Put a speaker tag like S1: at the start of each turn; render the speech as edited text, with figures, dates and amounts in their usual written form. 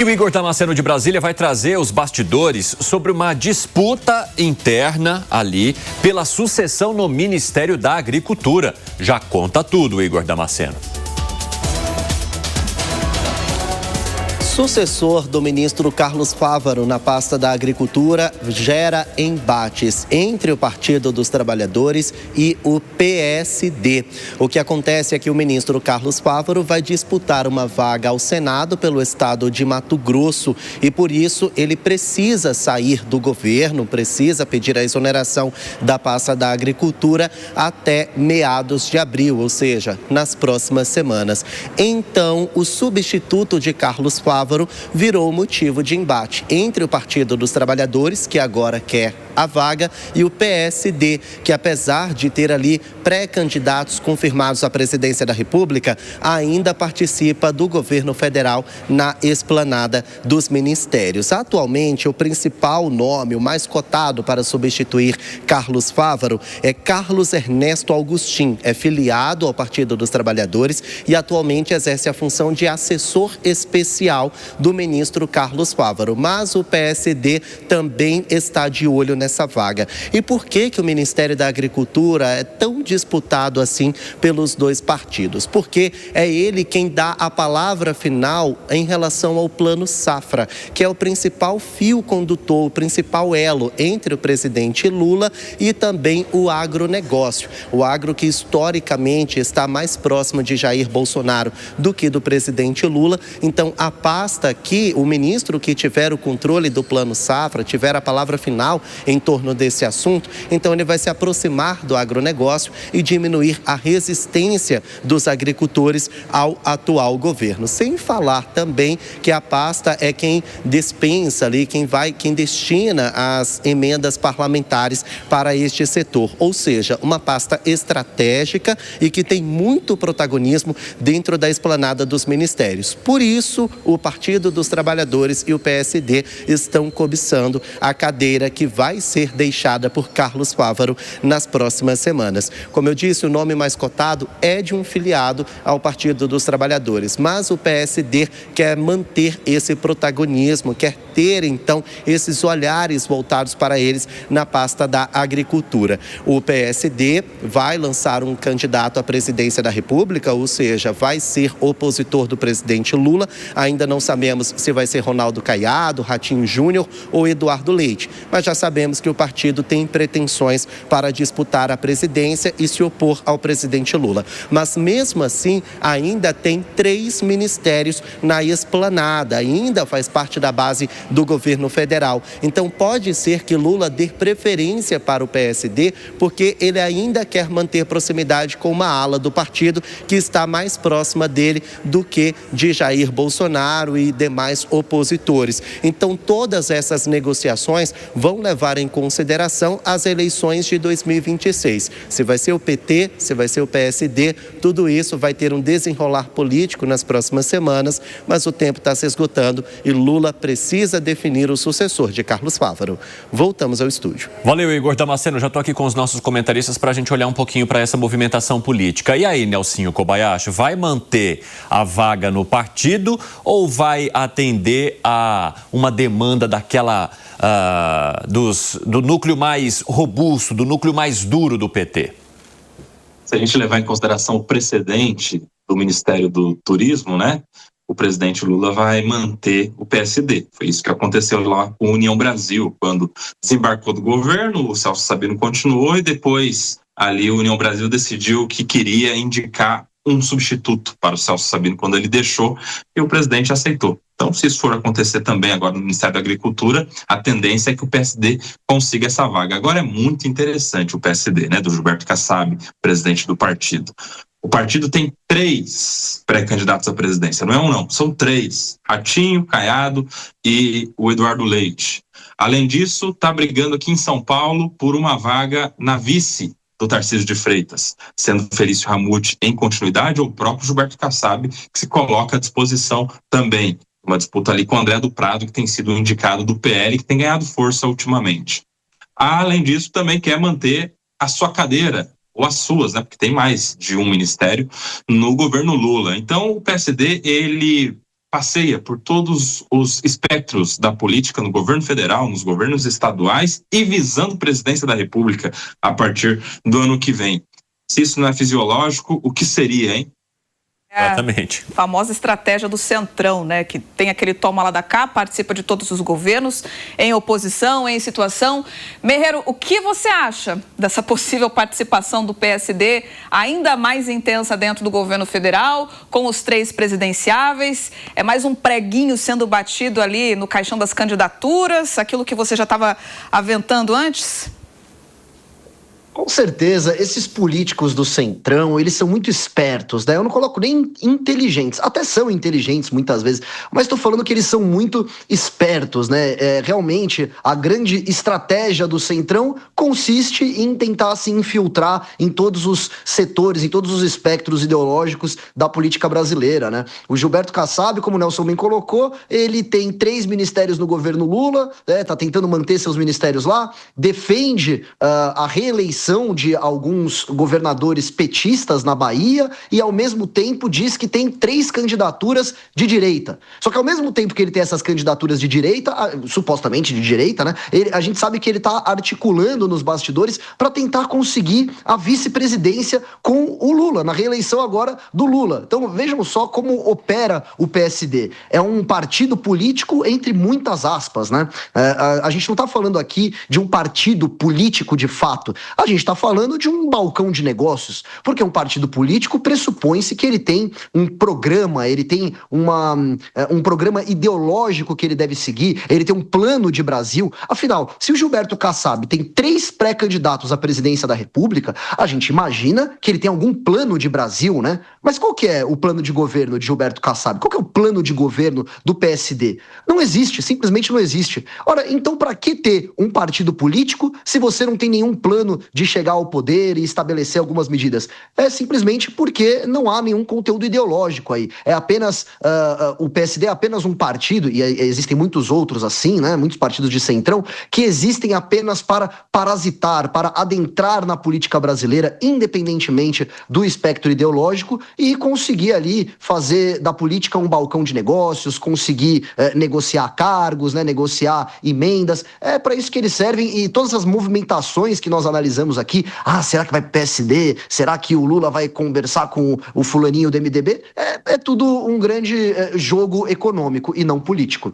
S1: E o Igor Damasceno de Brasília vai trazer os bastidores sobre uma disputa interna ali pela sucessão no Ministério da Agricultura. Já conta tudo, Igor Damasceno.
S2: Sucessor do ministro Carlos Fávaro na pasta da Agricultura gera embates entre o Partido dos Trabalhadores e o PSD. O que acontece é que o ministro Carlos Fávaro vai disputar uma vaga ao Senado pelo estado de Mato Grosso e, por isso, ele precisa sair do governo, precisa pedir a exoneração da pasta da Agricultura até meados de abril, ou seja, nas próximas semanas. Então, o substituto de Carlos Fávaro virou motivo de embate entre o Partido dos Trabalhadores, que agora quer a vaga, e o PSD, que apesar de ter ali pré-candidatos confirmados à presidência da República, ainda participa do governo federal na esplanada dos ministérios. Atualmente, o principal nome, o mais cotado para substituir Carlos Fávaro é Carlos Ernesto Augustin, é filiado ao Partido dos Trabalhadores e atualmente exerce a função de assessor especial do ministro Carlos Fávaro, mas o PSD também está de olho nessa vaga. E por que o Ministério da Agricultura é tão disputado assim pelos dois partidos? Porque é ele quem dá a palavra final em relação ao Plano Safra, que é o principal fio condutor, o principal elo entre o presidente Lula e também o agronegócio. O agro que historicamente está mais próximo de Jair Bolsonaro do que do presidente Lula. Então, a pasta que o ministro que tiver o controle do Plano Safra, tiver a palavra final em torno desse assunto, então ele vai se aproximar do agronegócio e diminuir a resistência dos agricultores ao atual governo. Sem falar também que a pasta é quem dispensa ali, quem destina as emendas parlamentares para este setor. Ou seja, uma pasta estratégica e que tem muito protagonismo dentro da esplanada dos ministérios. Por isso, o Partido dos Trabalhadores e o PSD estão cobiçando a cadeira que vai ser deixada por Carlos Fávaro nas próximas semanas. Como eu disse, o nome mais cotado é de um filiado ao Partido dos Trabalhadores, mas o PSD quer manter esse protagonismo, quer ter, então, esses olhares voltados para eles na pasta da Agricultura. O PSD vai lançar um candidato à presidência da República, ou seja, vai ser opositor do presidente Lula. Ainda não sabemos se vai ser Ronaldo Caiado, Ratinho Júnior ou Eduardo Leite, mas já sabemos que o partido tem pretensões para disputar a presidência e se opor ao presidente Lula. Mas mesmo assim, ainda tem 3 ministérios na esplanada, ainda faz parte da base do governo federal. Então pode ser que Lula dê preferência para o PSD, porque ele ainda quer manter proximidade com uma ala do partido que está mais próxima dele do que de Jair Bolsonaro e demais opositores. Então todas essas negociações vão levar em consideração as eleições de 2026. Se vai ser o PT, se vai ser o PSD, tudo isso vai ter um desenrolar político nas próximas semanas, mas o tempo está se esgotando e Lula precisa definir o sucessor de Carlos Fávaro. Voltamos ao estúdio.
S1: Valeu, Igor Damasceno. Já estou aqui com os nossos comentaristas para a gente olhar um pouquinho para essa movimentação política. E aí, Nelsinho Kobayashi, vai manter a vaga no partido ou vai atender a uma demanda daquela do núcleo mais robusto, do núcleo mais duro do PT?
S3: Se a gente levar em consideração o precedente do Ministério do Turismo, né? O presidente Lula vai manter o PSD. Foi isso que aconteceu lá com a União Brasil, quando desembarcou do governo, o Celso Sabino continuou e depois ali a União Brasil decidiu que queria indicar um substituto para o Celso Sabino quando ele deixou e o presidente aceitou. Então, se isso for acontecer também agora no Ministério da Agricultura, a tendência é que o PSD consiga essa vaga. Agora é muito interessante o PSD, né, do Gilberto Kassab, presidente do partido. O partido tem 3 pré-candidatos à presidência, não é um não, são 3. Ratinho, Caiado e o Eduardo Leite. Além disso, está brigando aqui em São Paulo por uma vaga na vice do Tarcísio de Freitas, sendo Felício Ramute em continuidade ou o próprio Gilberto Kassab, que se coloca à disposição também. Uma disputa ali com o André do Prado, que tem sido indicado do PL, que tem ganhado força ultimamente. Além disso, também quer manter a sua cadeira, ou as suas, né, porque tem mais de um ministério no governo Lula. Então, o PSD, ele passeia por todos os espectros da política no governo federal, nos governos estaduais e visando presidência da República a partir do ano que vem. Se isso não é fisiológico, o que seria, hein?
S1: Exatamente.
S4: A famosa estratégia do Centrão, né? Que tem aquele toma lá da cá, participa de todos os governos, em oposição, em situação. Meirelles, o que você acha dessa possível participação do PSD ainda mais intensa dentro do governo federal, com os 3 presidenciáveis? É mais um preguinho sendo batido ali no caixão das candidaturas, aquilo que você já estava aventando antes?
S5: Com certeza, esses políticos do Centrão, eles são muito espertos, né? Eu não coloco nem inteligentes, até são inteligentes muitas vezes, mas estou falando que eles são muito espertos, né? Realmente, a grande estratégia do Centrão consiste em tentar se infiltrar em todos os setores, em todos os espectros ideológicos da política brasileira, né? O Gilberto Kassab, como o Nelson bem colocou, ele tem 3 ministérios no governo Lula, né? Tá tentando manter seus ministérios lá, defende a reeleição de alguns governadores petistas na Bahia e, ao mesmo tempo, diz que tem 3 candidaturas de direita. Só que, ao mesmo tempo que ele tem essas candidaturas de direita, supostamente de direita, né? A gente sabe que ele está articulando nos bastidores para tentar conseguir a vice-presidência com o Lula, na reeleição agora do Lula. Então, vejam só como opera o PSD. É um partido político entre muitas aspas, né? A gente não está falando aqui de um partido político de fato. A gente está falando de um balcão de negócios, porque um partido político pressupõe-se que ele tem um programa, ele tem um programa ideológico que ele deve seguir, ele tem um plano de Brasil. Afinal, se o Gilberto Kassab tem 3 pré-candidatos à presidência da República, a gente imagina que ele tem algum plano de Brasil, né? Mas qual que é o plano de governo de Gilberto Kassab? Qual que é o plano de governo do PSD? Não existe, simplesmente não existe. Ora, então para que ter um partido político se você não tem nenhum plano de chegar ao poder e estabelecer algumas medidas? É simplesmente porque não há nenhum conteúdo ideológico aí. É apenas o PSD é apenas um partido, e existem muitos outros assim, né? Muitos partidos de centrão que existem apenas para parasitar, para adentrar na política brasileira, independentemente do espectro ideológico, e conseguir ali fazer da política um balcão de negócios, conseguir negociar cargos, né? Negociar emendas. É para isso que eles servem, e todas as movimentações que nós analisamos aqui, será que vai pro PSD? Será que o Lula vai conversar com o fulaninho do MDB? É tudo um grande jogo econômico e não político.